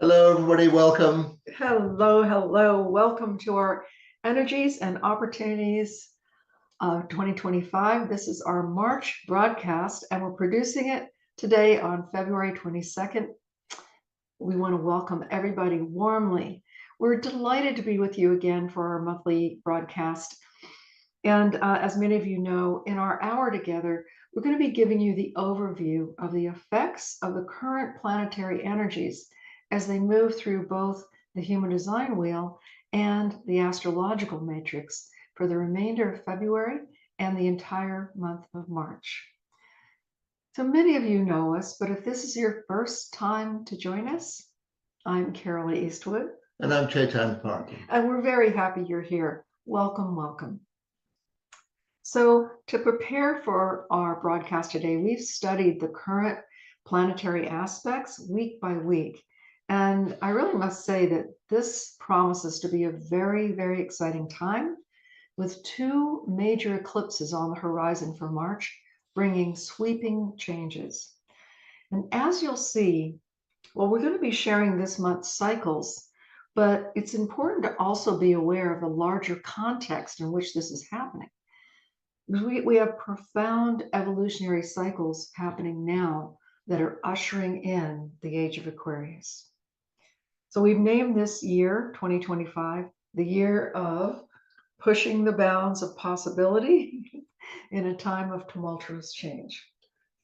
Hello, everybody. Welcome. Hello, hello. Welcome to our Energies and Opportunities of 2025. This is our March broadcast, and we're producing it today on February 22nd. We want to welcome everybody warmly. We're delighted to be with you again for our monthly broadcast. And as many of you know, in our hour together, we're going to be giving you the overview of the effects of the current planetary energies as they move through both the human design wheel and the astrological matrix for the remainder of February and the entire month of March. So many of you know us, but if this is your first time to join us, I'm Carol Eastwood. And I'm Chetan Parkin. And we're very happy you're here. Welcome, welcome. So to prepare for our broadcast today, we've studied the current planetary aspects week by week. And I really must say that this promises to be a very, very exciting time with two major eclipses on the horizon for March, bringing sweeping changes. And as you'll see, well, we're going to be sharing this month's cycles, but it's important to also be aware of the larger context in which this is happening. We have profound evolutionary cycles happening now that are ushering in the age of Aquarius. So we've named this year, 2025, the year of pushing the bounds of possibility in a time of tumultuous change.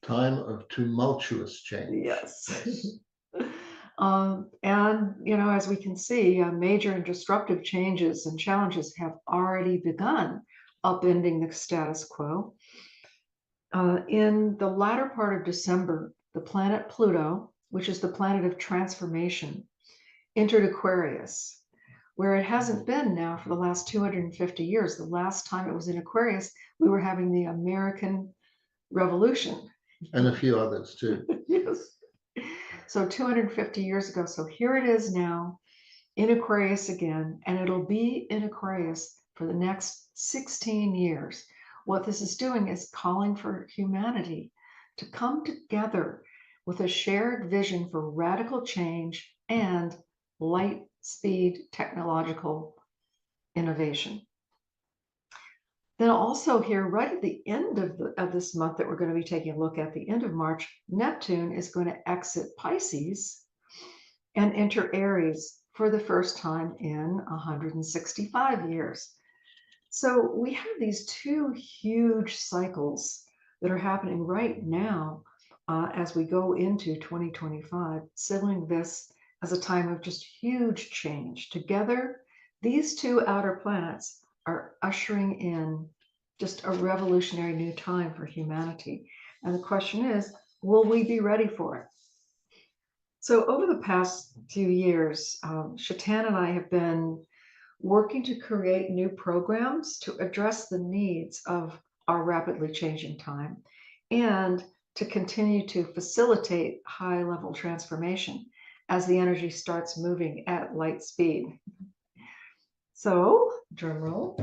Time of tumultuous change. Yes. And, as we can see, major and disruptive changes and challenges have already begun upending the status quo. In the latter part of December, the planet Pluto, which is the planet of transformation, entered Aquarius, where it hasn't been now for the last 250 years. The last time it was in Aquarius, we were having the American Revolution. And a few others too. Yes. So 250 years ago. So here it is now in Aquarius again, and it'll be in Aquarius for the next 16 years. What this is doing is calling for humanity to come together with a shared vision for radical change and light speed technological innovation. Then also here, right at the end of this month that we're going to be taking a look at, the end of March, Neptune is going to exit Pisces and enter Aries for the first time in 165 years. So we have these two huge cycles that are happening right now as we go into 2025, signaling this as a time of just huge change. Together, these two outer planets are ushering in just a revolutionary new time for humanity. And the question is, will we be ready for it? So over the past few years, Chetan and I have been working to create new programs to address the needs of our rapidly changing time and to continue to facilitate high-level transformation as the energy starts moving at light speed. So, drum roll.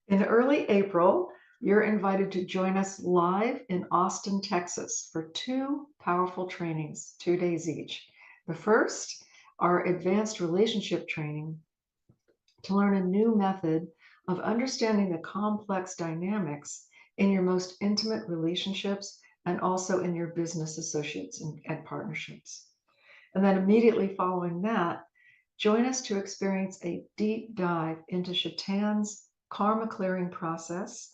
In early April, you're invited to join us live in Austin, Texas for two powerful trainings, 2 days each. The first, our advanced relationship training to learn a new method of understanding the complex dynamics in your most intimate relationships and also in your business associates and partnerships. And then immediately following that, join us to experience a deep dive into Chetan's karma clearing process,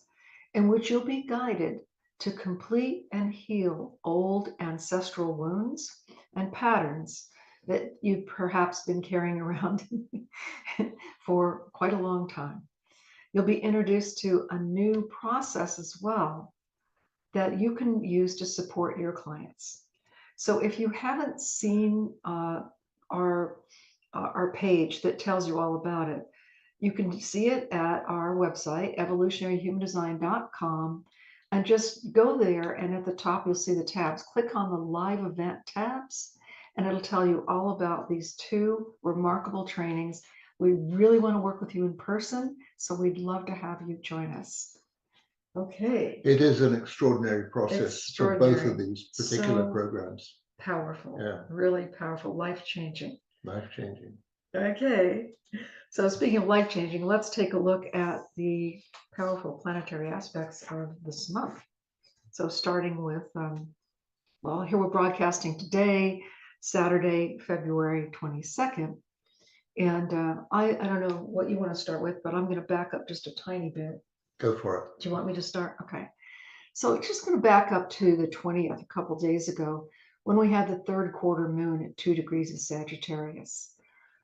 in which you'll be guided to complete and heal old ancestral wounds and patterns that you've perhaps been carrying around for quite a long time. You'll be introduced to a new process as well that you can use to support your clients. So if you haven't seen our page that tells you all about it, you can see it at our website, evolutionaryhumandesign.com, and just go there, and at the top you'll see the tabs. Click on the live event tabs, and it'll tell you all about these two remarkable trainings. We really want to work with you in person, so we'd love to have you join us. Okay. It is an extraordinary process for both of these particular programs. powerful, Yeah. really powerful, life-changing. Life-changing. Okay, so speaking of life-changing, let's take a look at the powerful planetary aspects of this month. So starting with, well, here we're broadcasting today, Saturday, February 22nd. And I don't know what you want to start with, but I'm going to back up just a tiny bit. Go for it. Do you want me to start? Okay. So just going to back up to the 20th, a couple days ago, when we had the third quarter moon at 2 degrees of Sagittarius.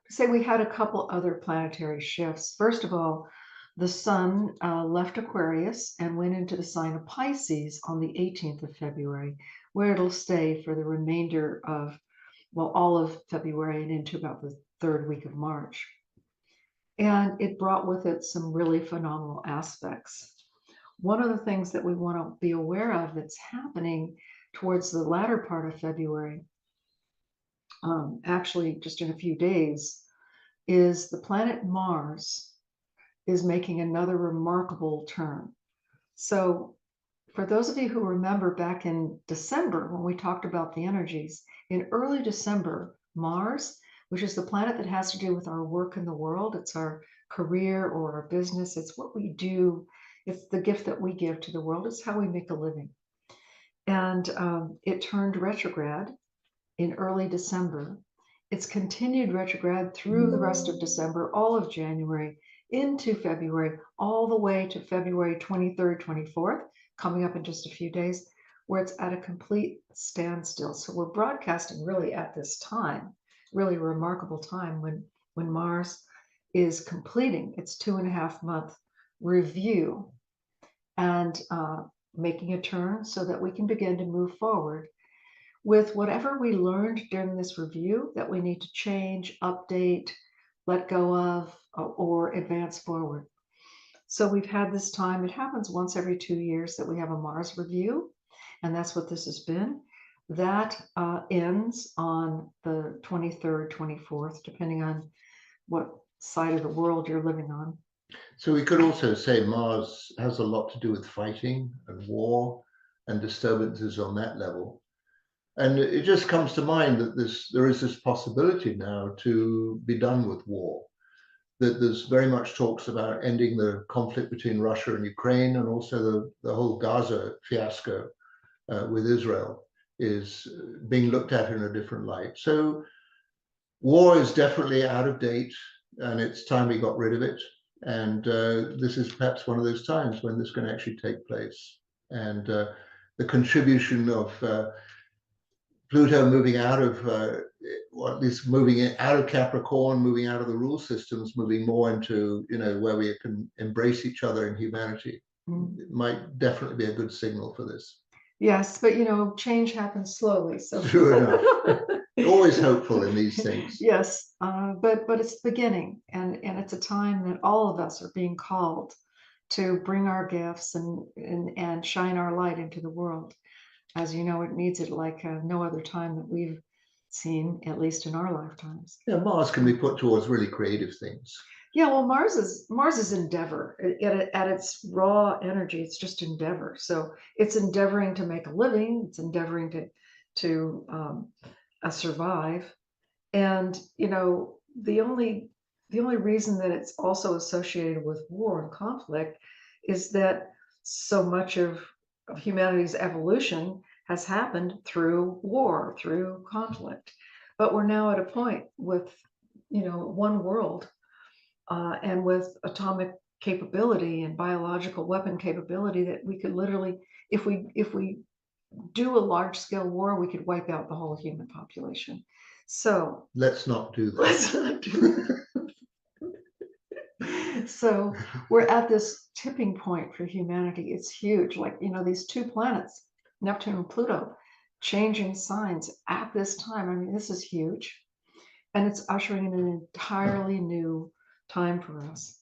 Say we had a couple other planetary shifts. First of all, the sun left Aquarius and went into the sign of Pisces on the 18th of February, where it'll stay for the remainder of, well, all of February and into about the third week of March. And it brought with it some really phenomenal aspects. One of the things that we want to be aware of that's happening towards the latter part of February, actually just in a few days, is the planet Mars is making another remarkable turn. So for those of you who remember back in December, when we talked about the energies, in early December, Mars, which is the planet that has to do with our work in the world, it's our career or our business, it's what we do, it's the gift that we give to the world, it's how we make a living. And it turned retrograde in early December. It's continued retrograde through the rest of December, all of January, into February, all the way to February 23rd, 24th, coming up in just a few days, where it's at a complete standstill. So we're broadcasting really at this time, really a remarkable time when Mars is completing its 2.5-month review and making a turn so that we can begin to move forward with whatever we learned during this review that we need to change, update, let go of, or advance forward. So we've had this time, it happens once every 2 years that we have a Mars review, and that's what this has been. That ends on the 23rd, 24th, depending on what side of the world you're living on. So we could also say Mars has a lot to do with fighting and war and disturbances on that level. And it just comes to mind that there is this possibility now to be done with war. That there's very much talks about ending the conflict between Russia and Ukraine, and also the whole Gaza fiasco with Israel is being looked at in a different light. So war is definitely out of date, and it's time we got rid of it. And this is perhaps one of those times when this can actually take place. And the contribution of Pluto moving out of, or at least moving out of Capricorn, moving out of the rule systems, moving more into, where we can embrace each other in humanity. It might definitely be a good signal for this. Yes, but change happens slowly. So True enough. Always hopeful in these things. Yes, but it's the beginning, and it's a time that all of us are being called to bring our gifts and shine our light into the world. As you know, it needs it like no other time that we've seen, at least in our lifetimes. Yeah, Mars can be put towards really creative things. Yeah, well, Mars is endeavor. At its raw energy, it's just endeavor. So it's endeavoring to make a living. It's endeavoring to survive. And the only reason that it's also associated with war and conflict is that so much of humanity's evolution has happened through war, through conflict. But we're now at a point with one world and with atomic capability and biological weapon capability that we could literally, if we do a large-scale war, we could wipe out the whole human population. So let's not do that. Let's not do that. So we're at this tipping point for humanity. It's huge. Like, these two planets, Neptune and Pluto, changing signs at this time. I mean, this is huge. And it's ushering in an entirely new time for us.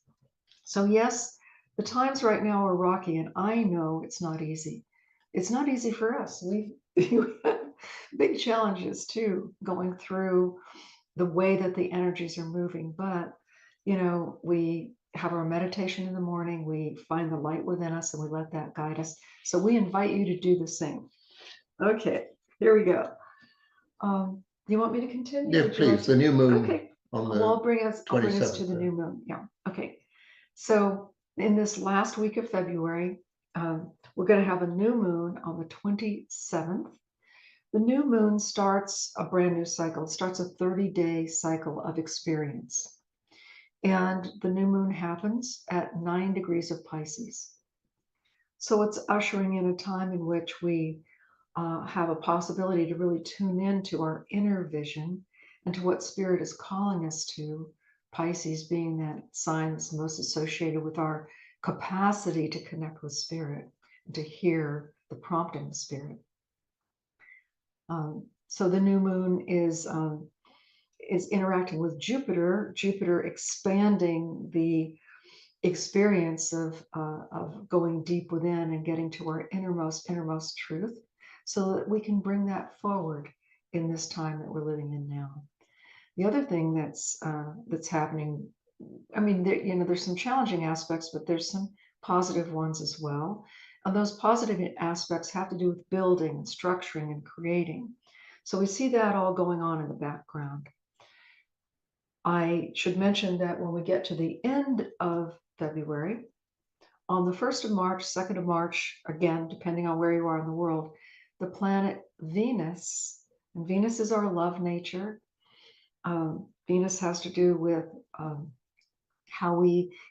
So yes, the times right now are rocky, and I know it's not easy. It's not easy for us. We have big challenges too, going through the way that the energies are moving. But, we have our meditation in the morning, we find the light within us, and we let that guide us. So we invite you to do the same. Okay, here we go. Do you want me to continue? Yeah, Would you like please. The to? new moon Okay. on Well, the I'll bring us to 27th. the new moon. Yeah. Okay. So in this last week of February, we're going to have a new moon on the 27th. The new moon starts a brand new cycle. It starts a 30-day cycle of experience. And the new moon happens at 9 degrees of Pisces. So it's ushering in a time in which we have a possibility to really tune into our inner vision and to what Spirit is calling us to. Pisces being that sign that's most associated with our capacity to connect with Spirit and to hear the prompting of Spirit. So the new moon is interacting with Jupiter. Jupiter expanding the experience of going deep within and getting to our innermost truth, so that we can bring that forward in this time that we're living in now. The other thing that's happening, I mean, there's some challenging aspects, but there's some positive ones as well. And those positive aspects have to do with building and structuring and creating. So we see that all going on in the background. I should mention that when we get to the end of February, on the 1st of March, 2nd of March, again, depending on where you are in the world, the planet Venus, and Venus is our love nature. Venus has to do with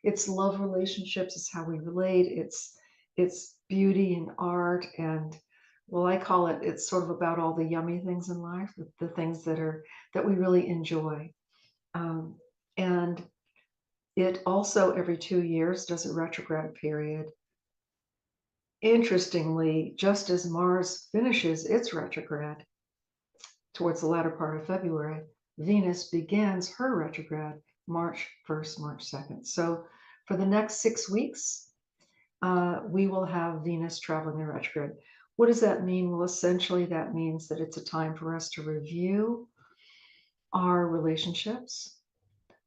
it's love relationships, it's how we relate, it's beauty and art, and well, I call it's sort of about all the yummy things in life, the things that we really enjoy. And it also every 2 years does a retrograde period. Interestingly, just as Mars finishes its retrograde towards the latter part of February, Venus begins her retrograde March 1st, March 2nd. So for the next 6 weeks, we will have Venus traveling in retrograde. What does that mean? Well, essentially that means that it's a time for us to review our relationships.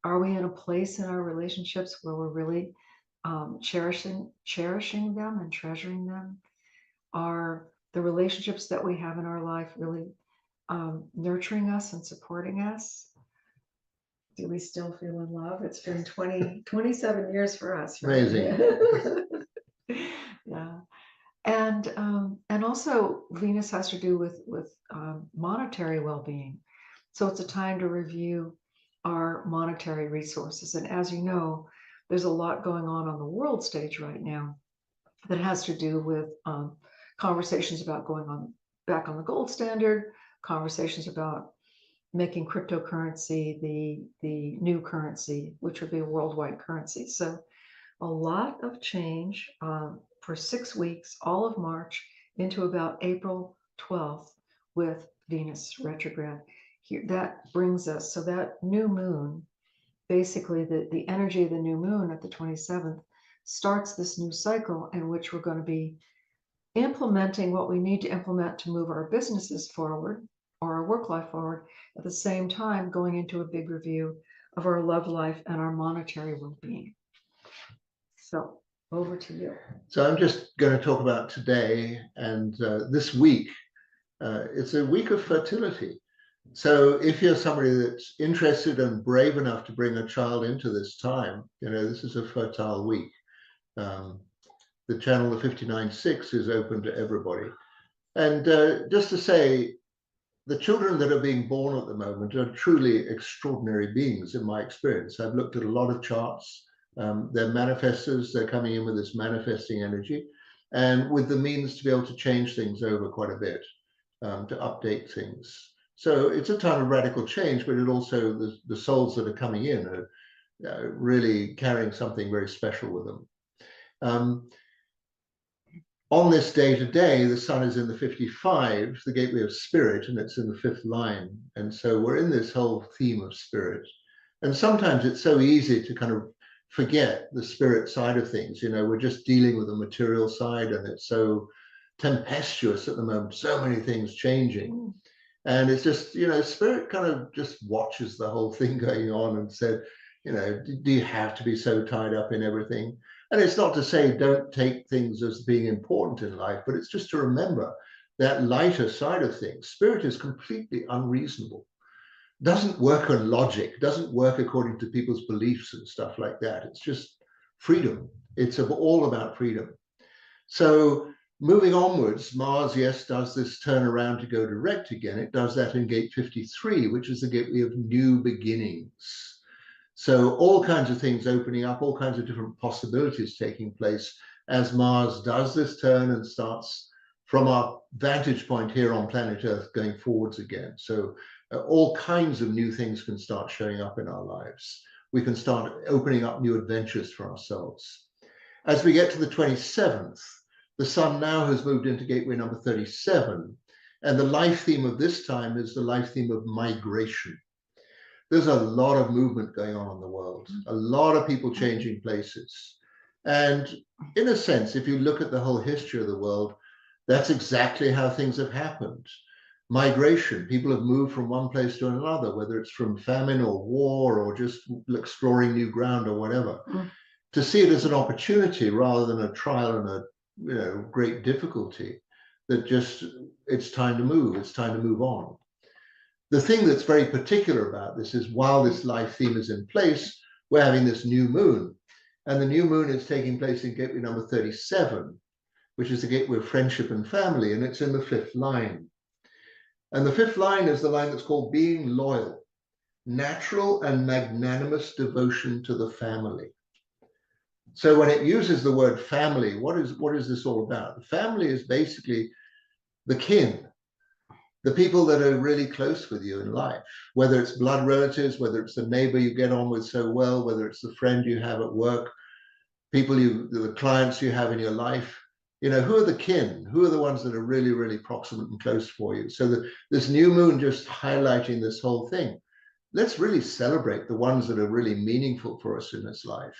Are we in a place in our relationships where we're really cherishing them and treasuring them? Are the relationships that we have in our life really nurturing us and supporting us? Do we still feel in love? It's been 27 years for us, right? Amazing. Yeah. And also Venus has to do with monetary well-being. So it's a time to review our monetary resources. And as you know, there's a lot going on the world stage right now that has to do with conversations about going back on the gold standard, conversations about making cryptocurrency the new currency, which would be a worldwide currency. So a lot of change for 6 weeks, all of March into about April 12th with Venus retrograde. Here, that brings us, so that new moon, basically the energy of the new moon at the 27th starts this new cycle in which we're going to be implementing what we need to implement to move our businesses forward or our work life forward, at the same time going into a big review of our love life and our monetary well-being. So over to you. So I'm just going to talk about today and this week. It's a week of fertility. So if you're somebody that's interested and brave enough to bring a child into this time, this is a fertile week. The channel, the 59.6, is open to everybody. And just to say, the children that are being born at the moment are truly extraordinary beings in my experience. I've looked at a lot of charts. They're manifestors. They're coming in with this manifesting energy and with the means to be able to change things over quite a bit, to update things. So it's a time of radical change, but it also, the souls that are coming in are really carrying something very special with them. On this day today, the sun is in the 55, the gateway of spirit, and it's in the 5th line. And so we're in this whole theme of spirit. And sometimes it's so easy to kind of forget the spirit side of things. We're just dealing with the material side, and it's so tempestuous at the moment, so many things changing. And it's just, spirit kind of just watches the whole thing going on and said, do you have to be so tied up in everything? And it's not to say don't take things as being important in life, but it's just to remember that lighter side of things. Spirit is completely unreasonable, doesn't work on logic, doesn't work according to people's beliefs and stuff like that. It's just freedom. It's all about freedom. So moving onwards, Mars, yes, does this turn around to go direct again. It does that in gate 53, which is the gateway of new beginnings. So all kinds of things opening up, all kinds of different possibilities taking place as Mars does this turn and starts from our vantage point here on planet Earth going forwards again. So all kinds of new things can start showing up in our lives. We can start opening up new adventures for ourselves. As we get to the 27th, the sun now has moved into gateway number 37. And the life theme of this time is the life theme of migration. There's a lot of movement going on in the world, a lot of people changing places. And in a sense, if you look at the whole history of the world, that's exactly how things have happened. Migration, people have moved from one place to another, whether it's from famine or war or just exploring new ground or whatever. To see it as an opportunity rather than a trial and a great difficulty, that just it's time to move, it's time to move on. The thing that's very particular about this is while this life theme is in place, we're having this new moon. And the new moon is taking place in gateway number 37, which is the gateway of friendship and family, and it's in the 5th line. And the 5th line is the line that's called being loyal, natural and magnanimous devotion to the family. So when it uses the word family, what is this all about? The family is basically the kin, the people that are really close with you in life, whether it's blood relatives, whether it's the neighbor you get on with so well, whether it's the friend you have at work, the clients you have in your life. Who are the kin? Who are the ones that are really, really proximate and close for you? So this new moon just highlighting this whole thing. Let's really celebrate the ones that are really meaningful for us in this life.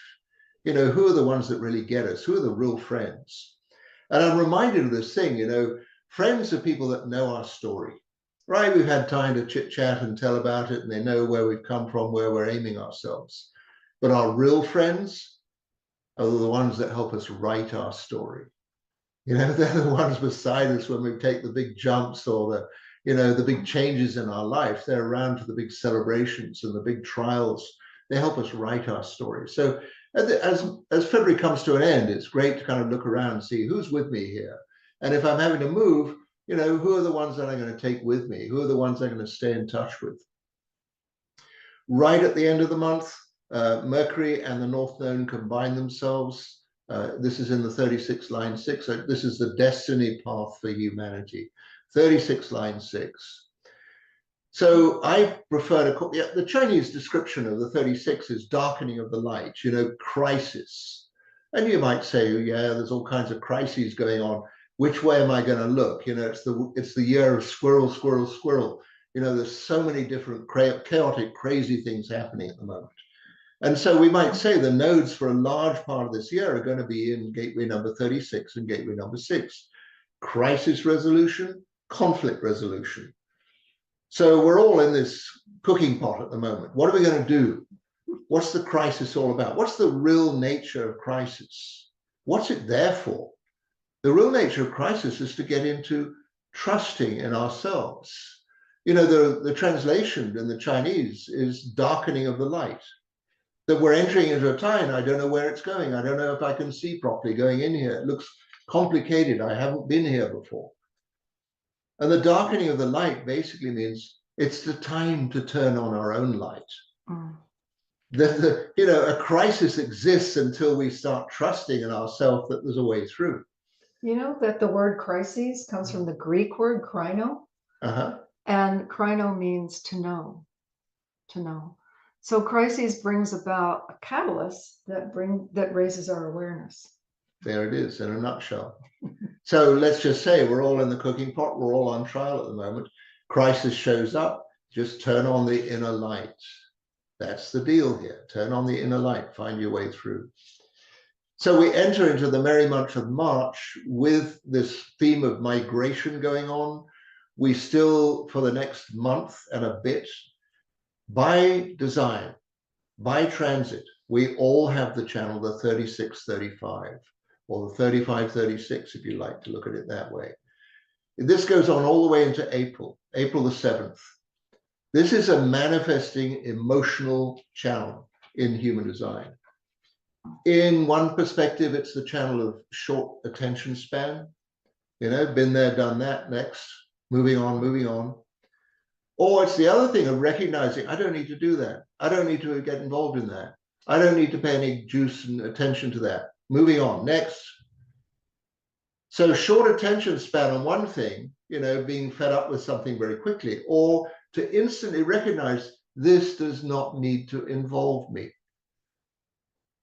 Who are the ones that really get us? Who are the real friends? And I'm reminded of this thing, friends are people that know our story, right? We've had time to chit chat and tell about it, and they know where we've come from, where we're aiming ourselves. But our real friends are the ones that help us write our story. They're the ones beside us when we take the big jumps or the big changes in our life. They're around for the big celebrations and the big trials. They help us write our story. So as February comes to an end, it's great to kind of look around and see who's with me here. And if I'm having to move, who are the ones that I'm going to take with me? Who are the ones I'm going to stay in touch with? Right at the end of the month, Mercury and the North Node combine themselves. This is in the 36 line 6. This is the destiny path for humanity. 36 line 6. So I prefer to call the Chinese description of the 36 is darkening of the light, crisis. And you might say, yeah, there's all kinds of crises going on. Which way am I going to look? It's the year of squirrel, squirrel, squirrel. There's so many different chaotic, crazy things happening at the moment. And so we might say the nodes for a large part of this year are going to be in gateway number 36 and gateway number 6. Crisis resolution, conflict resolution. So we're all in this cooking pot at the moment. What are we going to do? What's the crisis all about? What's the real nature of crisis? What's it there for? The real nature of crisis is to get into trusting in ourselves. The translation in the Chinese is darkening of the light. That we're entering into a time, I don't know where it's going. I don't know if I can see properly going in here. It looks complicated. I haven't been here before. And the darkening of the light basically means it's the time to turn on our own light. A crisis exists until we start trusting in ourselves that there's a way through. That the word crises comes from the Greek word krino. And krino means to know, to know. So crises brings about a catalyst that raises our awareness. There it is in a nutshell. So let's just say we're all in the cooking pot. We're all on trial at the moment. Crisis shows up. Just turn on the inner light. That's the deal here. Turn on the inner light. Find your way through. So we enter into the merry month of March with this theme of migration going on. We still, for the next month and a bit, by design, by transit, we all have the channel, the 3635, or the 3536, if you like to look at it that way. This goes on all the way into April the 7th. This is a manifesting emotional channel in human design. In one perspective, it's the channel of short attention span. You know, been there, done that, next, moving on, moving on. Or it's the other thing of recognizing, I don't need to do that. I don't need to get involved in that. I don't need to pay any juice and attention to that. Moving on, next. So short attention span on one thing, you know, being fed up with something very quickly, or to instantly recognize this does not need to involve me.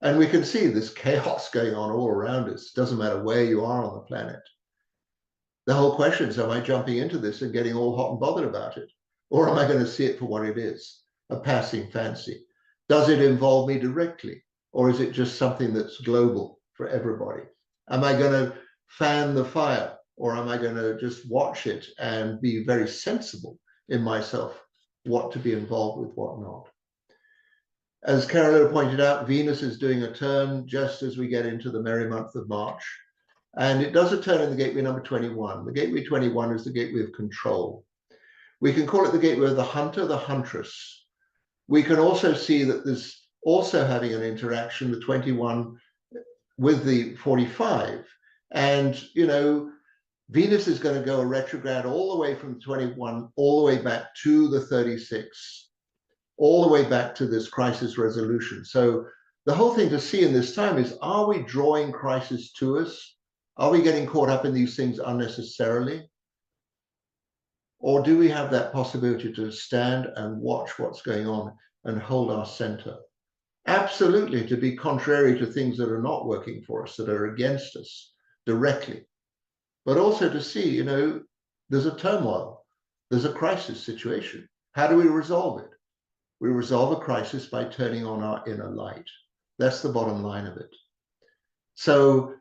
And we can see this chaos going on all around us. Doesn't matter where you are on the planet. The whole question is, am I jumping into this and getting all hot and bothered about it? Or am I going to see it for what it is, a passing fancy? Does it involve me directly? Or is it just something that's global for everybody? Am I going to fan the fire? Or am I going to just watch it and be very sensible in myself, what to be involved with, what not? As Carolina pointed out, Venus is doing a turn just as we get into the merry month of March. And it does a turn in the gateway number 21. The gateway 21 is the gateway of control. We can call it the gateway of the hunter, the huntress. We can also see that there's also having an interaction, the 21 with the 45. And, you know, Venus is going to go a retrograde all the way from 21, all the way back to the 36, all the way back to this crisis resolution. So the whole thing to see in this time is, are we drawing crisis to us? Are we getting caught up in these things unnecessarily? Or do we have that possibility to stand and watch what's going on and hold our center? Absolutely, to be contrary to things that are not working for us, that are against us directly. But also to see, you know, there's a turmoil, there's a crisis situation. How do we resolve it? We resolve a crisis by turning on our inner light. That's the bottom line of it. So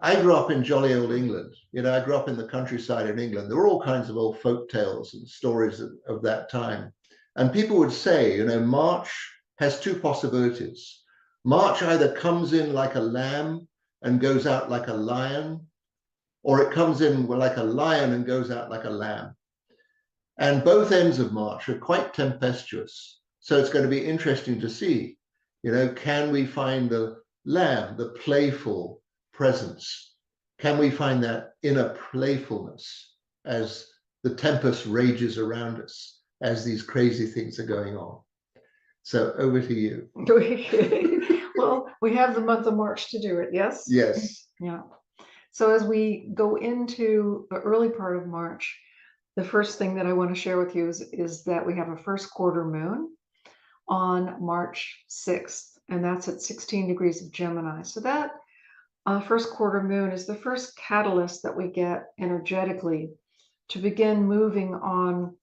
I grew up in jolly old England. You know, I grew up in the countryside in England. There were all kinds of old folk tales and stories of that time. And people would say, you know, March has two possibilities. March either comes in like a lamb and goes out like a lion, or it comes in like a lion and goes out like a lamb. And both ends of March are quite tempestuous. So it's going to be interesting to see, you know, can we find the lamb, the playful presence? Can we find that inner playfulness as the tempest rages around us, as these crazy things are going on? So over to you. Well, we have the month of March to do it, yes? Yes. Yeah. So as we go into the early part of March, the first thing that I want to share with you is that we have a first quarter moon on March 6th, and that's at 16 degrees of Gemini. So that first quarter moon is the first catalyst that we get energetically to begin moving on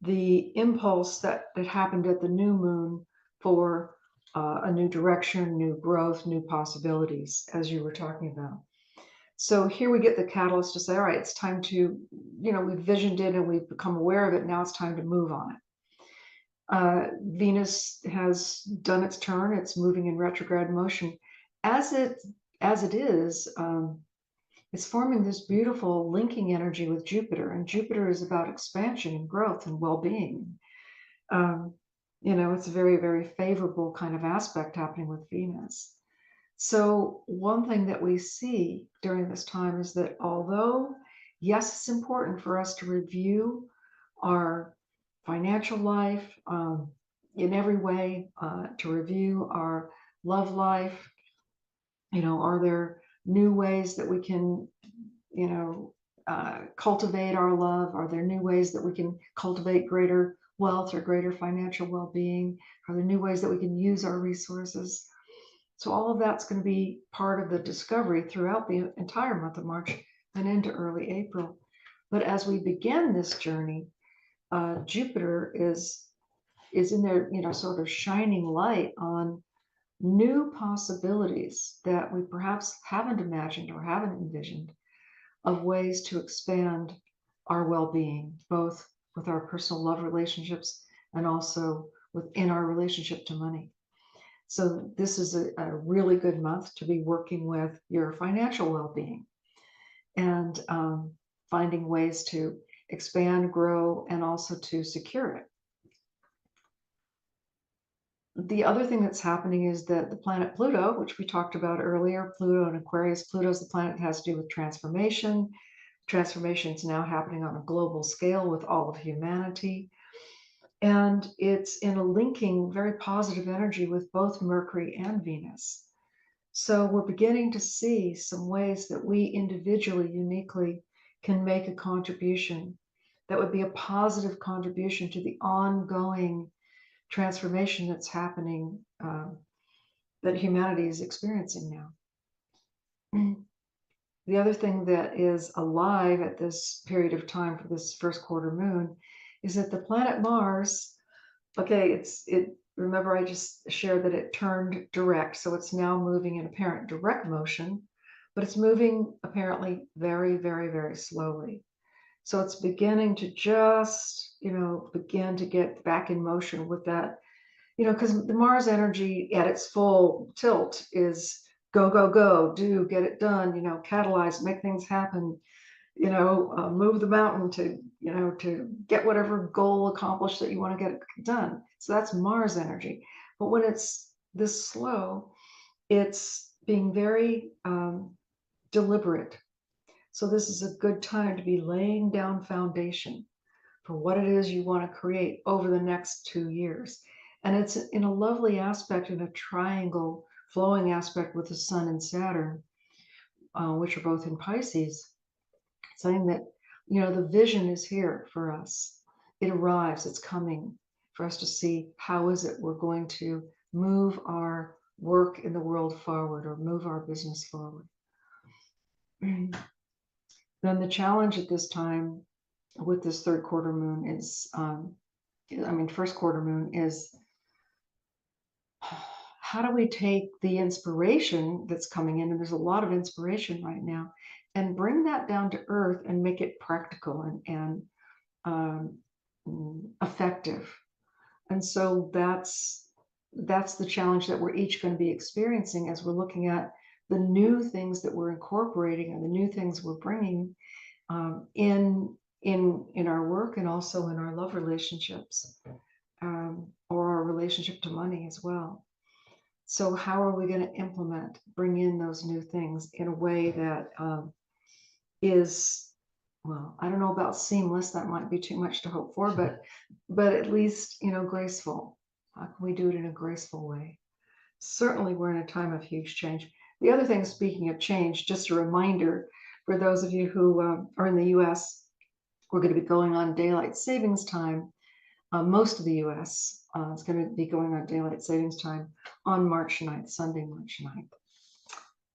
the impulse that happened at the new moon for a new direction, new growth, new possibilities, as you were talking about. So here we get the catalyst to say, all right, it's time to, you know, we've visioned it and we've become aware of it. Now it's time to move on it. Venus has done its turn. It's moving in retrograde motion. As it is, it's forming this beautiful linking energy with Jupiter, and Jupiter is about expansion and growth and well-being. You know, it's a very, very favorable kind of aspect happening with Venus. So one thing that we see during this time is that although, yes, it's important for us to review our financial life in every way, to review our love life, you know, are there new ways that we can, you know, cultivate our love? Are there new ways that we can cultivate greater wealth or greater financial well-being? Are there new ways that we can use our resources? So all of that's going to be part of the discovery throughout the entire month of March and into early April. But as we begin this journey, Jupiter is in there, you know, sort of shining light on new possibilities that we perhaps haven't imagined or haven't envisioned, of ways to expand our well-being, both with our personal love relationships and also within our relationship to money. So this is a really good month to be working with your financial well-being. And finding ways to expand, grow, and also to secure it. The other thing that's happening is that the planet Pluto, which we talked about earlier, Pluto and Aquarius, Pluto's the planet that has to do with transformation. Transformation is now happening on a global scale with all of humanity. And it's in a linking very positive energy with both Mercury and Venus. So we're beginning to see some ways that we individually, uniquely, can make a contribution that would be a positive contribution to the ongoing transformation that's happening, that humanity is experiencing now. The other thing that is alive at this period of time for this first quarter moon is that the planet Mars, okay, remember I just shared that it turned direct, so it's now moving in apparent direct motion, but it's moving apparently very, very, very slowly. So it's beginning to just, begin to get back in motion with that, because the Mars energy at its full tilt is go, go, go, do, get it done, catalyze, make things happen, move the mountain to get whatever goal accomplished that you want to get done. So that's Mars energy. But when it's this slow, it's being very deliberate. So this is a good time to be laying down foundation for what it is you want to create over the next 2 years. And it's in a lovely aspect, in a triangle flowing aspect with the Sun and Saturn, which are both in Pisces, saying that, the vision is here for us. It arrives, it's coming for us to see how is it we're going to move our work in the world forward or move our business forward. Then the challenge at this time with this third quarter moon is, first quarter moon is, how do we take the inspiration that's coming in, and there's a lot of inspiration right now, and bring that down to earth and make it practical and effective. And so that's the challenge that we're each going to be experiencing as we're looking at the new things that we're incorporating and the new things we're bringing in our work and also in our love relationships, or our relationship to money as well. So how are we going to bring in those new things in a way that is, well, I don't know about seamless, that might be too much to hope for, but at least, graceful. How can we do it in a graceful way? Certainly we're in a time of huge change. The other thing, speaking of change, just a reminder for those of you who are in the US, we're going to be going on daylight savings time. Most of the US is going to be going on daylight savings time on March 9th, Sunday, March 9th.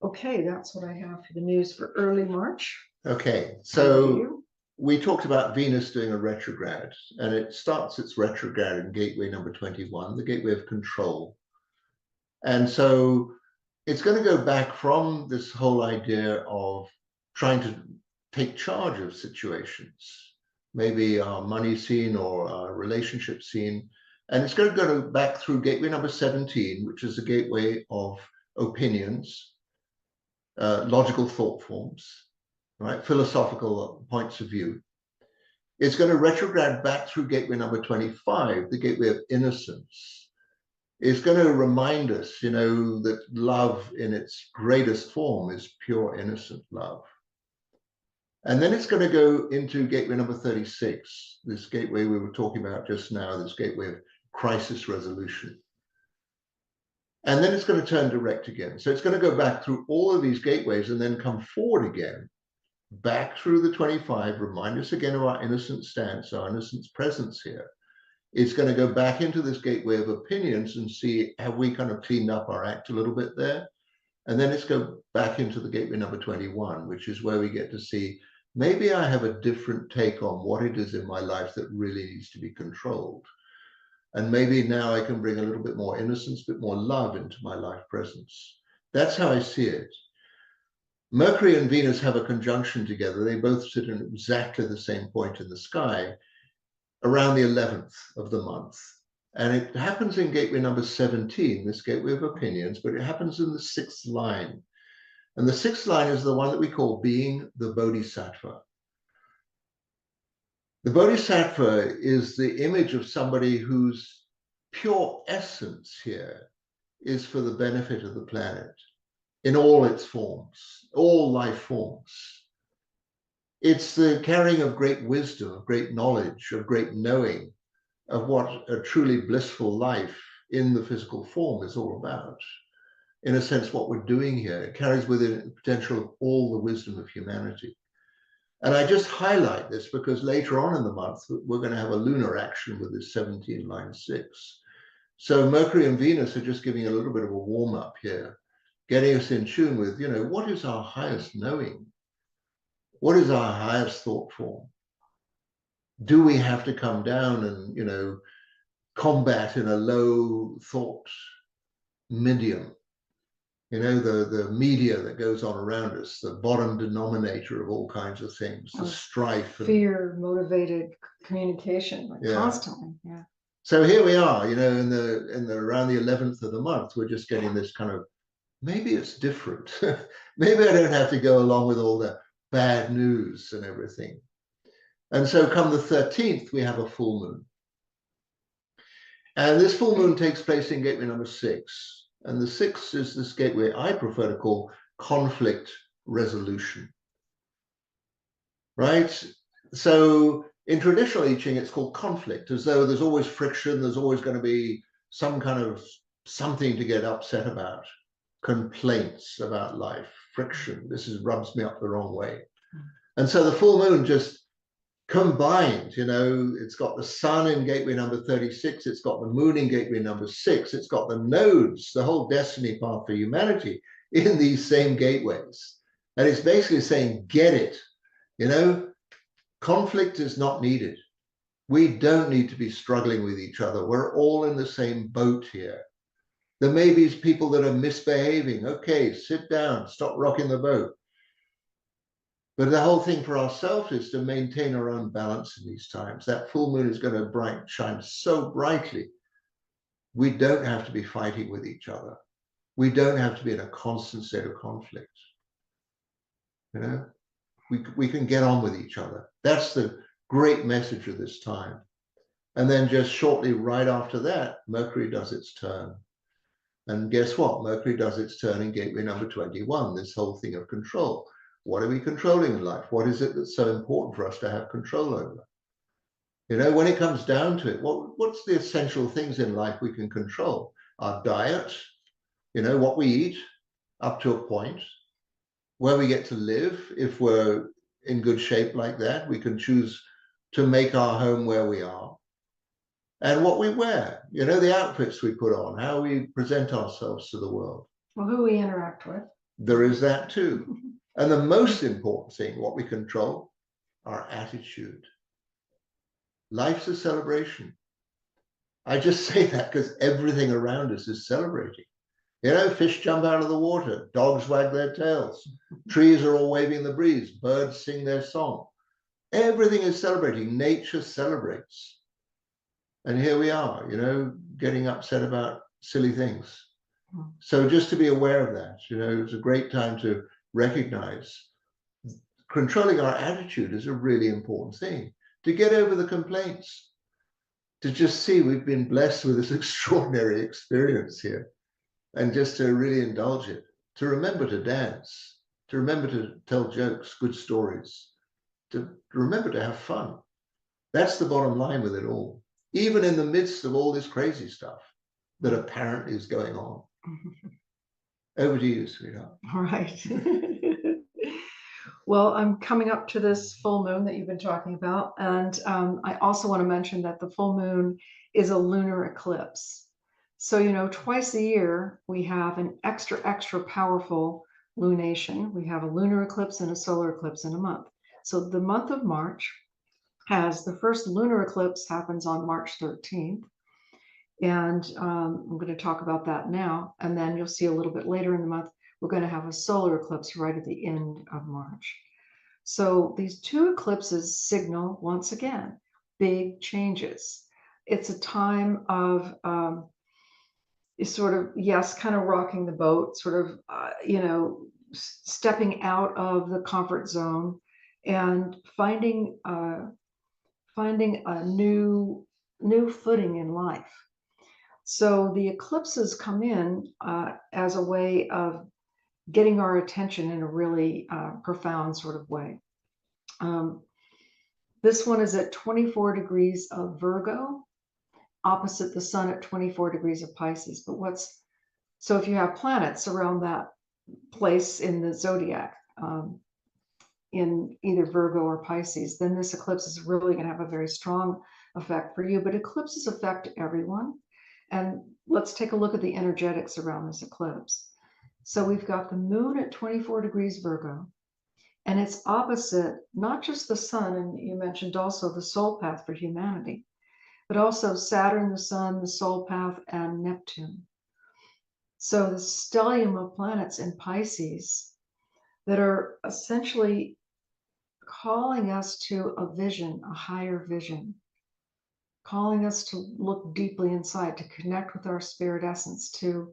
Okay, that's what I have for the news for early March. Okay, so we talked about Venus doing a retrograde, and it starts its retrograde in gateway number 21, the gateway of control. And so it's going to go back from this whole idea of trying to take charge of situations, maybe our money scene or our relationship scene. And it's going to go back through gateway number 17, which is the gateway of opinions, logical thought forms, right? Philosophical points of view. It's going to retrograde back through gateway number 25, the gateway of innocence. It's going to remind us, that love in its greatest form is pure, innocent love. And then it's going to go into gateway number 36, this gateway we were talking about just now, this gateway of crisis resolution. And then it's going to turn direct again. So it's going to go back through all of these gateways and then come forward again, back through the 25, remind us again of our innocent stance, our innocent presence here. It's going to go back into this gateway of opinions and see, have we kind of cleaned up our act a little bit there? And then it's go back into the gateway number 21, which is where we get to see, maybe I have a different take on what it is in my life that really needs to be controlled. And maybe now I can bring a little bit more innocence, a bit more love into my life presence. That's how I see it. Mercury and Venus have a conjunction together. They both sit in exactly the same point in the sky around the 11th of the month. And it happens in gateway number 17, this gateway of opinions, but it happens in the 6th line. And the 6th line is the one that we call being the Bodhisattva. The Bodhisattva is the image of somebody whose pure essence here is for the benefit of the planet in all its forms, all life forms. It's the carrying of great wisdom, of great knowledge, of great knowing of what a truly blissful life in the physical form is all about. In a sense, what we're doing here, it carries within it the potential of all the wisdom of humanity. And I just highlight this because later on in the month, we're going to have a lunar action with this 17 line 6. So Mercury and Venus are just giving a little bit of a warm up here, getting us in tune with, what is our highest knowing? What is our highest thought form? Do we have to come down and, combat in a low thought medium? The media that goes on around us, the bottom denominator of all kinds of things, the strife. Fear motivated communication, constantly. Yeah. So here we are, in the around the 11th of the month, we're just getting this kind of, maybe it's different. Maybe I don't have to go along with all the bad news and everything. And so come the 13th, we have a full moon. And this full moon takes place in gateway number 6. And the 6 is this gateway I prefer to call conflict resolution. Right? So in traditional I Ching, it's called conflict, as though there's always friction, there's always going to be some kind of something to get upset about, complaints about life, friction. This rubs me up the wrong way. And so the full moon just combined, it's got the sun in gateway number 36, it's got the moon in gateway number 6, it's got the nodes, the whole destiny path for humanity in these same gateways. And it's basically saying, get it, conflict is not needed. We don't need to be struggling with each other. We're all in the same boat here. There may be people that are misbehaving. Okay, sit down, stop rocking the boat. But the whole thing for ourselves is to maintain our own balance in these times. That full moon is going to shine so brightly. We don't have to be fighting with each other. We don't have to be in a constant state of conflict. We can get on with each other. That's the great message of this time. And then just shortly right after that, Mercury does its turn. And guess what? Mercury does its turn in gateway number 21, this whole thing of control. What are we controlling in life? What is it that's so important for us to have control over? When it comes down to it, what's the essential things in life we can control? Our diet, what we eat up to a point, where we get to live. If we're in good shape like that, we can choose to make our home where we are. And what we wear, the outfits we put on, how we present ourselves to the world. Well, who we interact with. There is that too. And the most important thing, what we control, our attitude. Life's a celebration. I just say that because everything around us is celebrating. Fish jump out of the water, dogs wag their tails, trees are all waving the breeze, birds sing their song. Everything is celebrating. Nature celebrates. And here we are, getting upset about silly things. So just to be aware of that, it's a great time to recognize controlling our attitude is a really important thing, to get over the complaints, to just see we've been blessed with this extraordinary experience here, and just to really indulge it, to remember to dance, to remember to tell jokes, good stories, to remember to have fun. That's the bottom line with it all, even in the midst of all this crazy stuff that apparently is going on. Over to you, sweetheart. All right. Well, I'm coming up to this full moon that you've been talking about. And I also want to mention that the full moon is a lunar eclipse. So, twice a year, we have an extra powerful lunation. We have a lunar eclipse and a solar eclipse in a month. So the month of March has the first lunar eclipse happens on March 13th. And I'm going to talk about that now. And then you'll see a little bit later in the month, we're going to have a solar eclipse right at the end of March. So these two eclipses signal, once again, big changes. It's a time of sort of, yes, kind of rocking the boat, sort of, stepping out of the comfort zone and finding finding a new footing in life. So the eclipses come in as a way of getting our attention in a really profound sort of way. This one is at 24 degrees of Virgo, opposite the sun at 24 degrees of Pisces. But so if you have planets around that place in the zodiac, in either Virgo or Pisces, then this eclipse is really going to have a very strong effect for you. But eclipses affect everyone. And let's take a look at the energetics around this eclipse. So we've got the moon at 24 degrees Virgo, and it's opposite not just the sun, and you mentioned also the soul path for humanity, but also Saturn, the sun, the soul path, and Neptune. So the stellium of planets in Pisces that are essentially calling us to a vision, a higher vision, calling us to look deeply inside, to connect with our spirit essence, to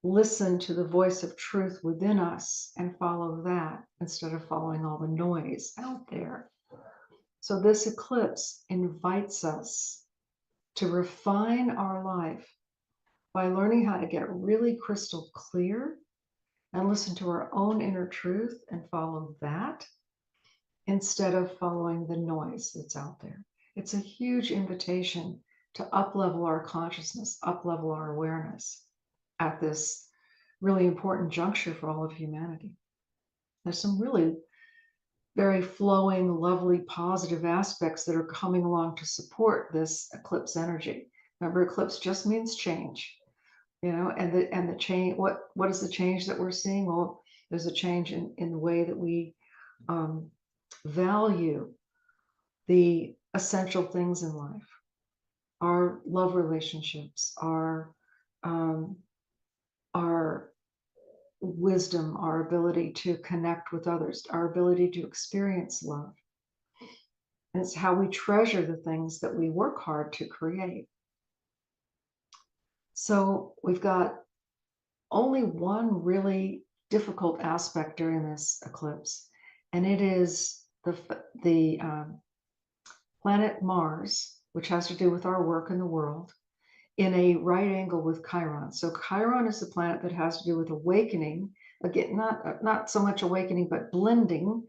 listen to the voice of truth within us and follow that instead of following all the noise out there. So this eclipse invites us to refine our life by learning how to get really crystal clear and listen to our own inner truth and follow that instead of following the noise that's out there. It's a huge invitation to up-level our consciousness, up-level our awareness at this really important juncture for all of humanity. There's some really very flowing, lovely, positive aspects that are coming along to support this eclipse energy. Remember, eclipse just means change, and the change. What is the change that we're seeing? Well, there's a change in the way that we value the essential things in life, our love relationships, our wisdom, our ability to connect with others, our ability to experience love. And it's how we treasure the things that we work hard to create. So we've got only one really difficult aspect during this eclipse, and it is the planet Mars, which has to do with our work in the world, in a right angle with Chiron. So Chiron is the planet that has to do with awakening. Again, not so much awakening, but blending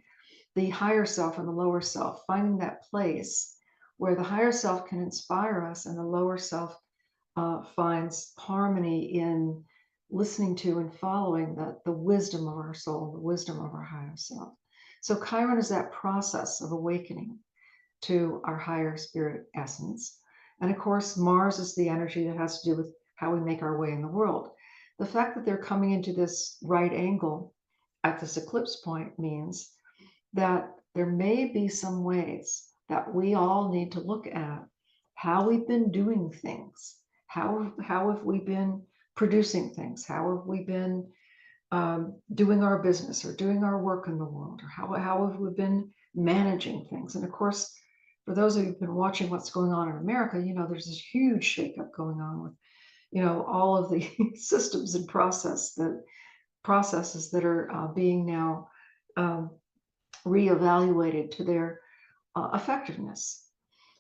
the higher self and the lower self, finding that place where the higher self can inspire us and the lower self finds harmony in listening to and following the wisdom of our soul, the wisdom of our higher self. So Chiron is that process of awakening to our higher spirit essence. And of course, Mars is the energy that has to do with how we make our way in the world. The fact that they're coming into this right angle at this eclipse point means that there may be some ways that we all need to look at how we've been doing things. How have we been producing things? How have we been doing our business or doing our work in the world? Or how have we been managing things? And of course, for those of you who've been watching what's going on in America, there's this huge shakeup going on with, all of the systems and processes that are being now reevaluated to their effectiveness.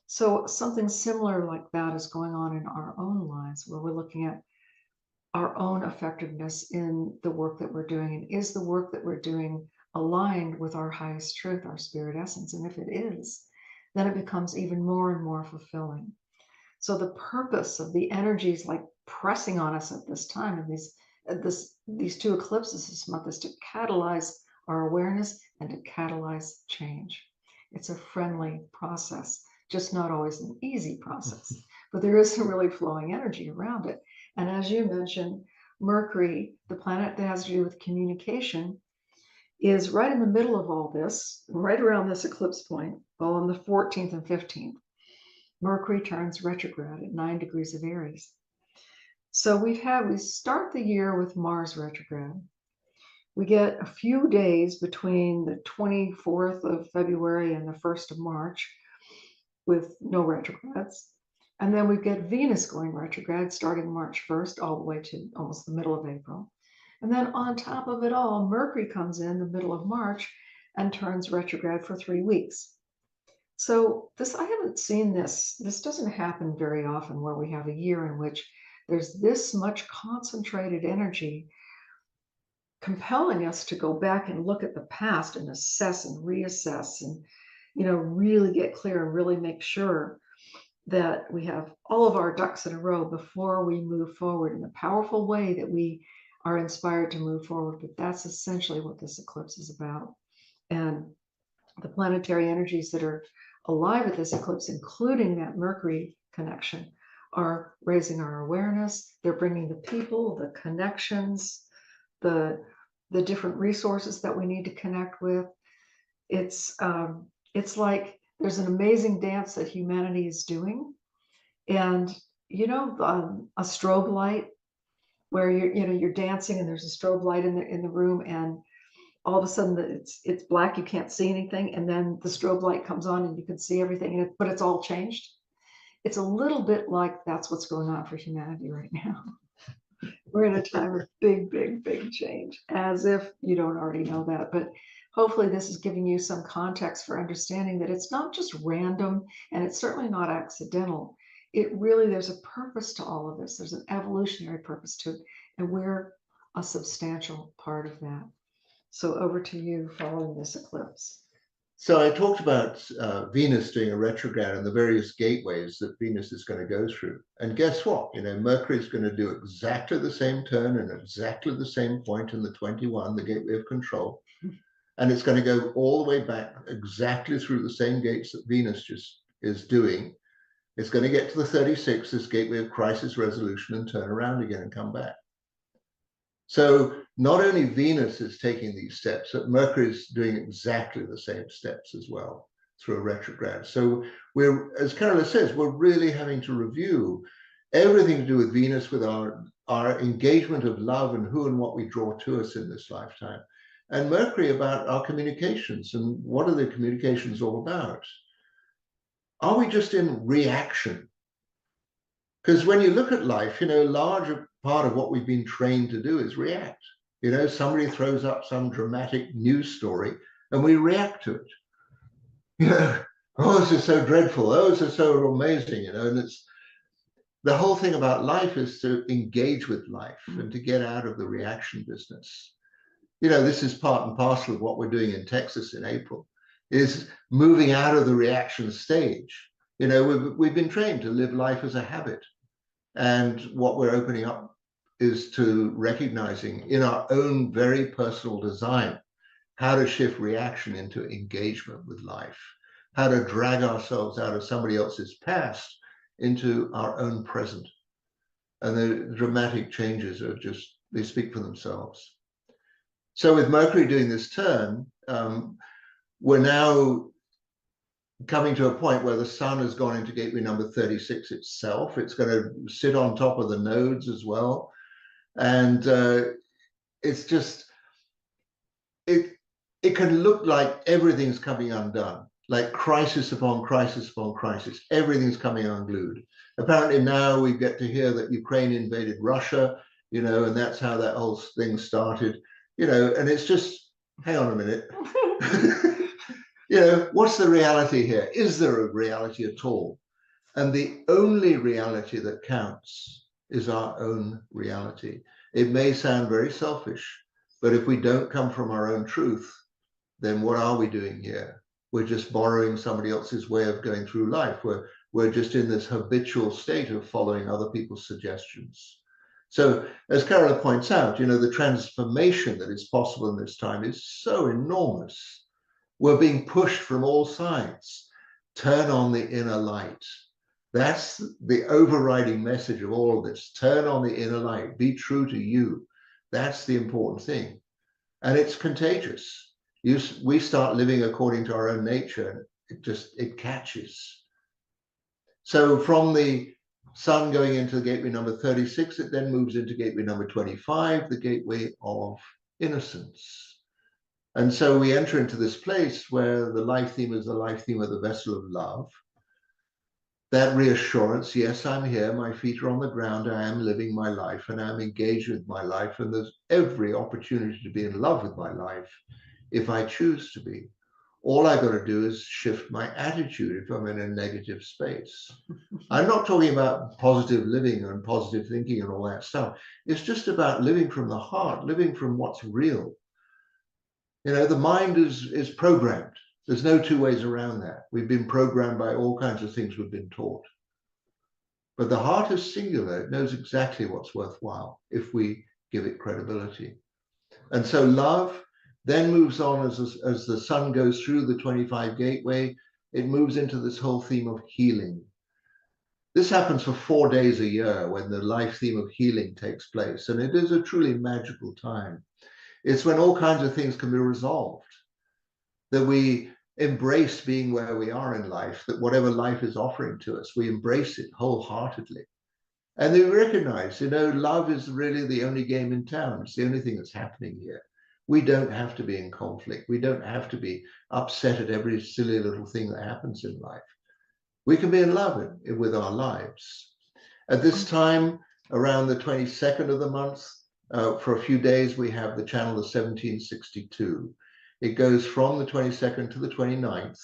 So something similar like that is going on in our own lives, where we're looking at our own effectiveness in the work that we're doing. And is the work that we're doing aligned with our highest truth, our spirit essence? And if it is, then it becomes even more and more fulfilling. So the purpose of the energies like pressing on us at this time, and these two eclipses this month, is to catalyze our awareness and to catalyze change. It's a friendly process, just not always an easy process, but there is some really flowing energy around it. And as you mentioned, Mercury, the planet that has to do with communication, is right in the middle of all this, right around this eclipse point, well, on the 14th and 15th. Mercury turns retrograde at 9 degrees of Aries. So we start the year with Mars retrograde. We get a few days between the 24th of February and the 1st of March with no retrogrades. And then we get Venus going retrograde starting March 1st all the way to almost the middle of April. And then on top of it all, Mercury comes in the middle of March and turns retrograde for 3 weeks. So this, I haven't seen this. This doesn't happen very often where we have a year in which there's this much concentrated energy compelling us to go back and look at the past and assess and reassess and, really get clear and really make sure that we have all of our ducks in a row before we move forward in the powerful way that we are inspired to move forward. But that's essentially what this eclipse is about. And the planetary energies that are alive at this eclipse, including that Mercury connection, are raising our awareness. They're bringing the people, the connections, the different resources that we need to connect with. It's like there's an amazing dance that humanity is doing, and a strobe light where you're dancing and there's a strobe light in the room, and all of a sudden it's black, you can't see anything, and then the strobe light comes on and you can see everything, but it's all changed. It's a little bit like that's what's going on for humanity right now. We're in a time of big change, as if you don't already know that. But hopefully this is giving you some context for understanding that it's not just random, and it's certainly not accidental. There's a purpose to all of this. There's an evolutionary purpose to it, and we're a substantial part of that. So over to you following this eclipse. So I talked about Venus doing a retrograde and the various gateways that Venus is going to go through. And guess what? Mercury is going to do exactly the same turn and exactly the same point in the 21, the gateway of control. And it's going to go all the way back exactly through the same gates that Venus just is doing. It's going to get to the 36, this gateway of crisis resolution, and turn around again and come back. So not only Venus is taking these steps, but Mercury is doing exactly the same steps as well through a retrograde. So we're, as Carola says, we're really having to review everything to do with Venus, with our engagement of love and who and what we draw to us in this lifetime. And Mercury about our communications and what are the communications all about? Are we just in reaction? Because when you look at life, a larger part of what we've been trained to do is react. Somebody throws up some dramatic news story and we react to it. Oh, this is so dreadful. Oh, this is so amazing, and it's the whole thing about life is to engage with life and to get out of the reaction business. This is part and parcel of what we're doing in Texas in April, is moving out of the reaction stage. We've been trained to live life as a habit. And what we're opening up is to recognizing in our own very personal design how to shift reaction into engagement with life, how to drag ourselves out of somebody else's past into our own present. And the dramatic changes are just, they speak for themselves. So with Mercury doing this turn, we're now coming to a point where the sun has gone into gateway number 36 itself. It's going to sit on top of the nodes as well. And it's just, it can look like everything's coming undone, like crisis upon crisis upon crisis. Everything's coming unglued. Apparently now we get to hear that Ukraine invaded Russia, and that's how that whole thing started, and it's just, hang on a minute. What's the reality here? Is there a reality at all? And the only reality that counts is our own reality. It may sound very selfish, but if we don't come from our own truth, then what are we doing here? We're just borrowing somebody else's way of going through life. We're just in this habitual state of following other people's suggestions. So as Carola points out, the transformation that is possible in this time is so enormous. We're being pushed from all sides. Turn on the inner light. That's the overriding message of all of this. Turn on the inner light. Be true to you. That's the important thing. And it's contagious. We start living according to our own nature. It catches. So from the sun going into the gateway number 36, it then moves into gateway number 25, the gateway of innocence. And so we enter into this place where the life theme is the life theme of the vessel of love. That reassurance, yes, I'm here, my feet are on the ground, I am living my life and I'm engaged with my life, and there's every opportunity to be in love with my life if I choose to be. All I got to do is shift my attitude if I'm in a negative space. I'm not talking about positive living and positive thinking and all that stuff. It's just about living from the heart, living from what's real. You know, the mind is programmed. There's no two ways around that. We've been programmed by all kinds of things we've been taught. But the heart is singular. It knows exactly what's worthwhile if we give it credibility. And so love then moves on as the sun goes through the 25 gateway. It moves into this whole theme of healing. This happens for 4 days a year when the life theme of healing takes place. And it is a truly magical time. It's when all kinds of things can be resolved, that we embrace being where we are in life, that whatever life is offering to us, we embrace it wholeheartedly. And they recognize, you know, love is really the only game in town. It's the only thing that's happening here. We don't have to be in conflict. We don't have to be upset at every silly little thing that happens in life. We can be in love with our lives. At this time, around the 22nd of the month, for a few days, we have the channel of 1762. It goes from the 22nd to the 29th.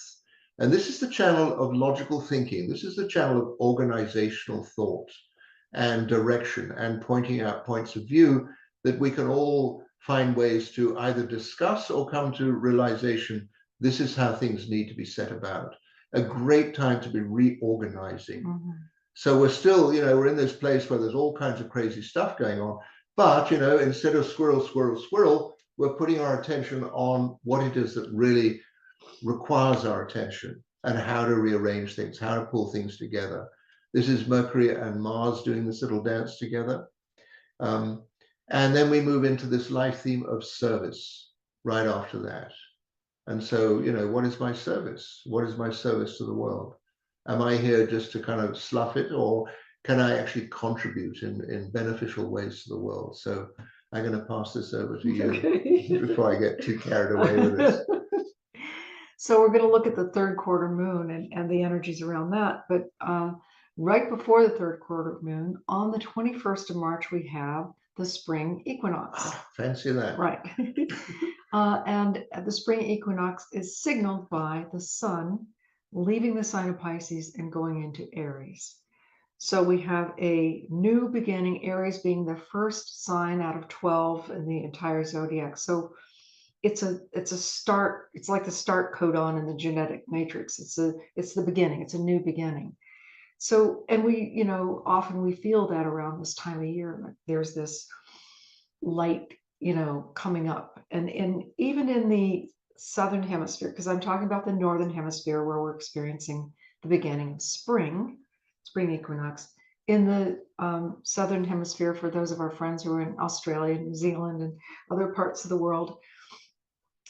And this is the channel of logical thinking. This is the channel of organizational thought and direction and pointing out points of view that we can all find ways to either discuss or come to realization, this is how things need to be set about. A great time to be reorganizing. Mm-hmm. So we're still, you know, we're in this place where there's all kinds of crazy stuff going on. But, you know, instead of squirrel, squirrel, squirrel, we're putting our attention on what it is that really requires our attention and how to rearrange things, how to pull things together. This is Mercury and Mars doing this little dance together. And then we move into this life theme of service right after that. And so, you know, what is my service? What is my service to the world? Am I here just to kind of slough it, or can I actually contribute in beneficial ways to the world? So I'm going to pass this over to you before I get too carried away with this. So we're going to look at the third quarter moon and the energies around that. But right before the third quarter moon, on the 21st of March, we have the spring equinox. Fancy that. Right. And the spring equinox is signaled by the sun leaving the sign of Pisces and going into Aries. So we have a new beginning, Aries being the first sign out of 12 in the entire zodiac. So it's a start. It's like the start codon in the genetic matrix. It's the beginning. It's a new beginning. So, and we, you know, often we feel that around this time of year, like there's this light, you know, coming up. And even in the southern hemisphere, because I'm talking about the northern hemisphere where we're experiencing the beginning of spring equinox. In the southern hemisphere, for those of our friends who are in Australia, New Zealand, and other parts of the world,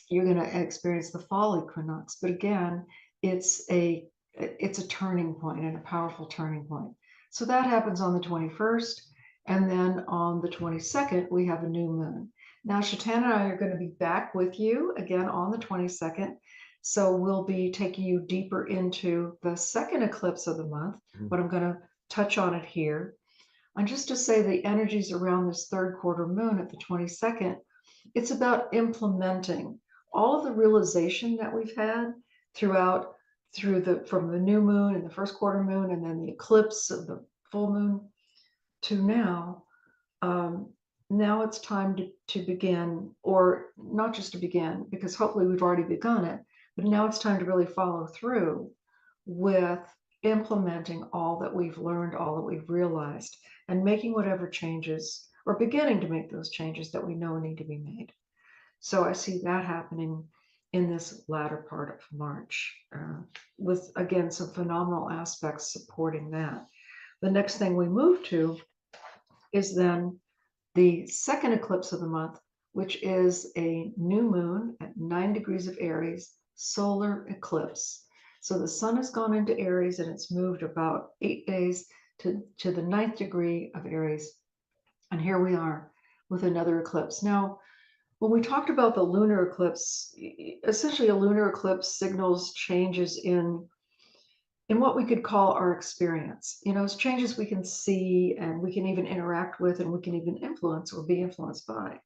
you're going to experience the fall equinox. But again, it's a turning point, and a powerful turning point. So that happens on the 21st. And then on the 22nd, we have a new moon. Now, Shatan and I are going to be back with you again on the 22nd. So we'll be taking you deeper into the second eclipse of the month, but I'm going to touch on it here. And just to say the energies around this third quarter moon at the 22nd, it's about implementing all of the realization that we've had from the new moon and the first quarter moon, and then the eclipse of the full moon to now. Now it's time to begin, or not just to begin, because hopefully we've already begun it, but now it's time to really follow through with implementing all that we've learned, all that we've realized, and making whatever changes, or beginning to make those changes that we know need to be made. So I see that happening in this latter part of March, with, again, some phenomenal aspects supporting that. The next thing we move to is then the second eclipse of the month, which is a new moon at 9 degrees of Aries, solar eclipse. So the sun has gone into Aries, and it's moved about 8 days to the 9th degree of Aries. And here we are with another eclipse. Now, when we talked about the lunar eclipse, essentially a lunar eclipse signals changes in what we could call our experience. You know, it's changes we can see and we can even interact with, and we can even influence or be influenced by.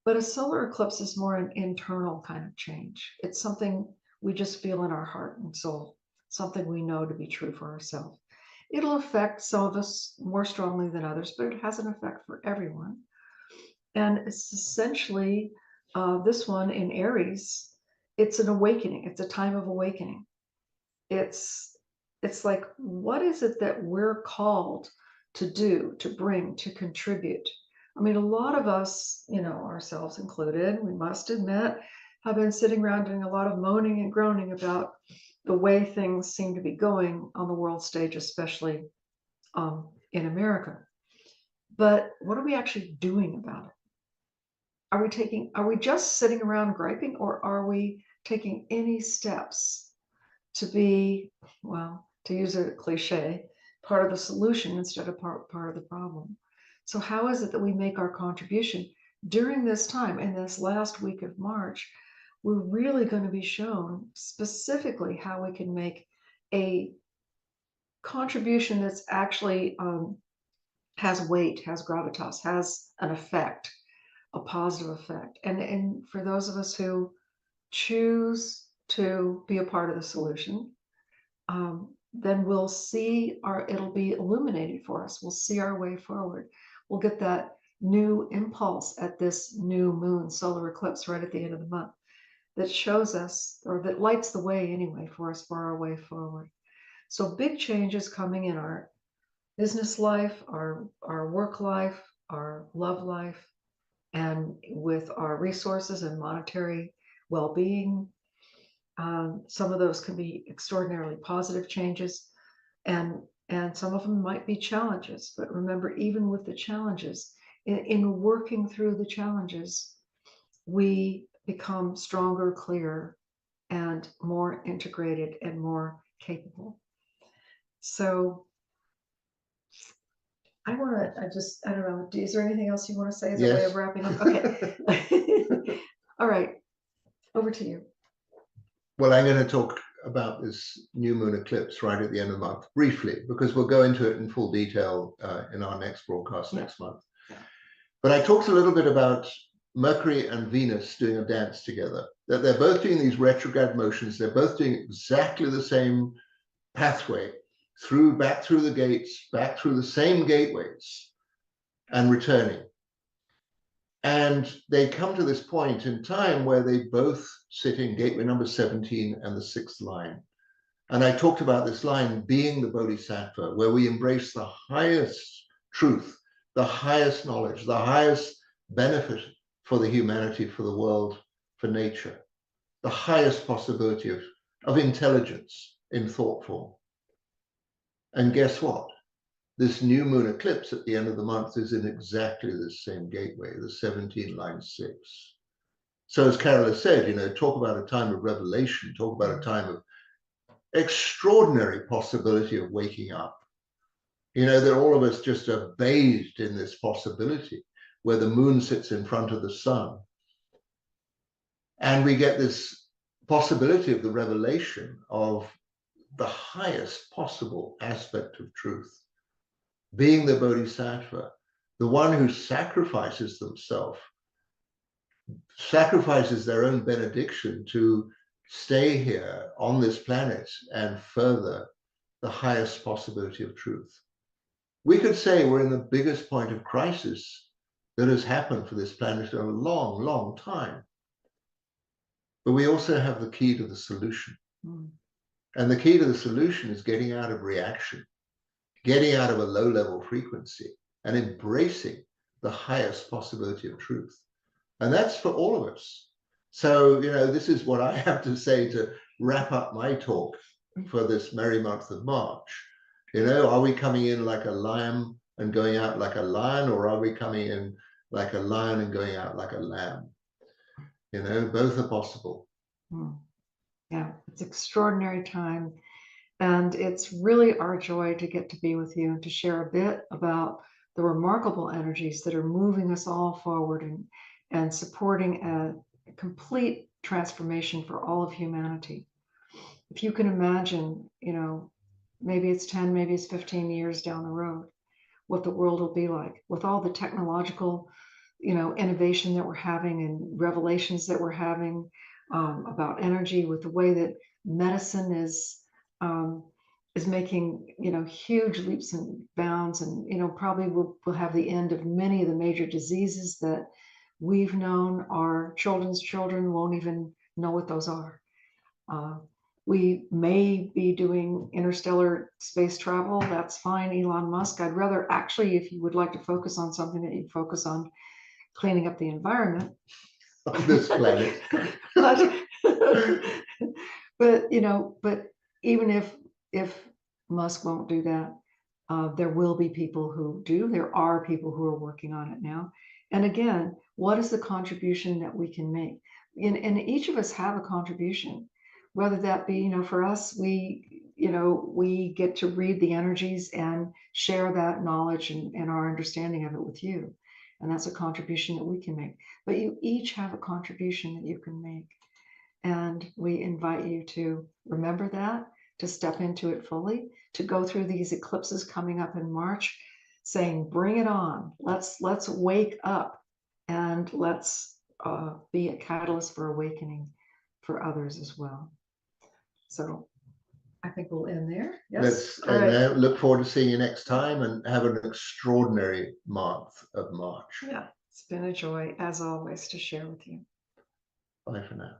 But a solar eclipse is more an internal kind of change. It's something we just feel in our heart and soul, something we know to be true for ourselves. It'll affect some of us more strongly than others, but it has an effect for everyone. And it's essentially this one in Aries, it's an awakening. It's a time of awakening. It's like, what is it that we're called to do, to bring, to contribute? I mean, a lot of us, ourselves included, we must admit, have been sitting around doing a lot of moaning and groaning about the way things seem to be going on the world stage, especially in America. But what are we actually doing about it? Are we just sitting around griping, or are we taking any steps to be, well, to use a cliche, part of the solution instead of part of the problem? So how is it that we make our contribution during this time, in this last week of March? We're really going to be shown specifically how we can make a contribution that's actually has weight, has gravitas, has an effect, a positive effect. And for those of us who choose to be a part of the solution, then we'll see it'll be illuminated for us. We'll see our way forward. We'll get that new impulse at this new moon solar eclipse right at the end of the month that shows us, or that lights the way anyway for us, for our way forward. So big changes coming in our business life, our work life, our love life, and with our resources and monetary well-being. Some of those can be extraordinarily positive changes, and some of them might be challenges. But remember, even with the challenges, in working through the challenges, we become stronger, clearer, and more integrated and more capable. So I don't know, is there anything else you want to say as a way of wrapping up? Okay. All right, over to you. Well, I'm going to talk about this new moon eclipse right at the end of the month briefly, because we'll go into it in full detail in our next broadcast next month. Yeah. But I talked a little bit about Mercury and Venus doing a dance together, that they're both doing these retrograde motions. They're both doing exactly the same pathway back through the gates, back through the same gateways, and returning. And they come to this point in time where they both sit in gateway number 17 and the 6th line. And I talked about this line being the Bodhisattva, where we embrace the highest truth, the highest knowledge, the highest benefit for the humanity, for the world, for nature, the highest possibility of intelligence in thought form. And guess what? This new moon eclipse at the end of the month is in exactly the same gateway, the 17 line 6. So as Carol has said, talk about a time of revelation, talk about a time of extraordinary possibility of waking up. That all of us just are bathed in this possibility where the moon sits in front of the sun. And we get this possibility of the revelation of the highest possible aspect of truth. Being the Bodhisattva, the one who sacrifices themselves, sacrifices their own benediction to stay here on this planet and further the highest possibility of truth. We could say we're in the biggest point of crisis that has happened for this planet in a long, long time. But we also have the key to the solution. Mm. And the key to the solution is getting out of reaction, getting out of a low-level frequency and embracing the highest possibility of truth. And that's for all of us. So, this is what I have to say to wrap up my talk for this merry month of March. Are we coming in like a lion and going out like a lion, or are we coming in like a lion and going out like a lamb? Both are possible. Yeah, it's an extraordinary time. And it's really our joy to get to be with you and to share a bit about the remarkable energies that are moving us all forward and supporting a complete transformation for all of humanity. If you can imagine, maybe it's 10, maybe it's 15 years down the road, what the world will be like with all the technological, innovation that we're having and revelations that we're having, about energy, with the way that medicine is making, huge leaps and bounds, and, probably we'll have the end of many of the major diseases that we've known. Our children's children won't even know what those are. We may be doing interstellar space travel. That's fine, Elon Musk. I'd rather, actually, if you would like to focus on something, that you focus on cleaning up the environment On this planet. but but even if Musk won't do that, there will be people who do. There are people who are working on it now. And again, what is the contribution that we can make? And each of us have a contribution, whether that be, for us, we get to read the energies and share that knowledge and our understanding of it with you. And that's a contribution that we can make. But you each have a contribution that you can make. And we invite you to remember that, to step into it fully, to go through these eclipses coming up in March, saying, bring it on. Let's wake up, and let's be a catalyst for awakening for others as well. So I think we'll end there. Yes. Let's end there. Look forward to seeing you next time, and have an extraordinary month of March. Yeah, it's been a joy, as always, to share with you. Bye for now.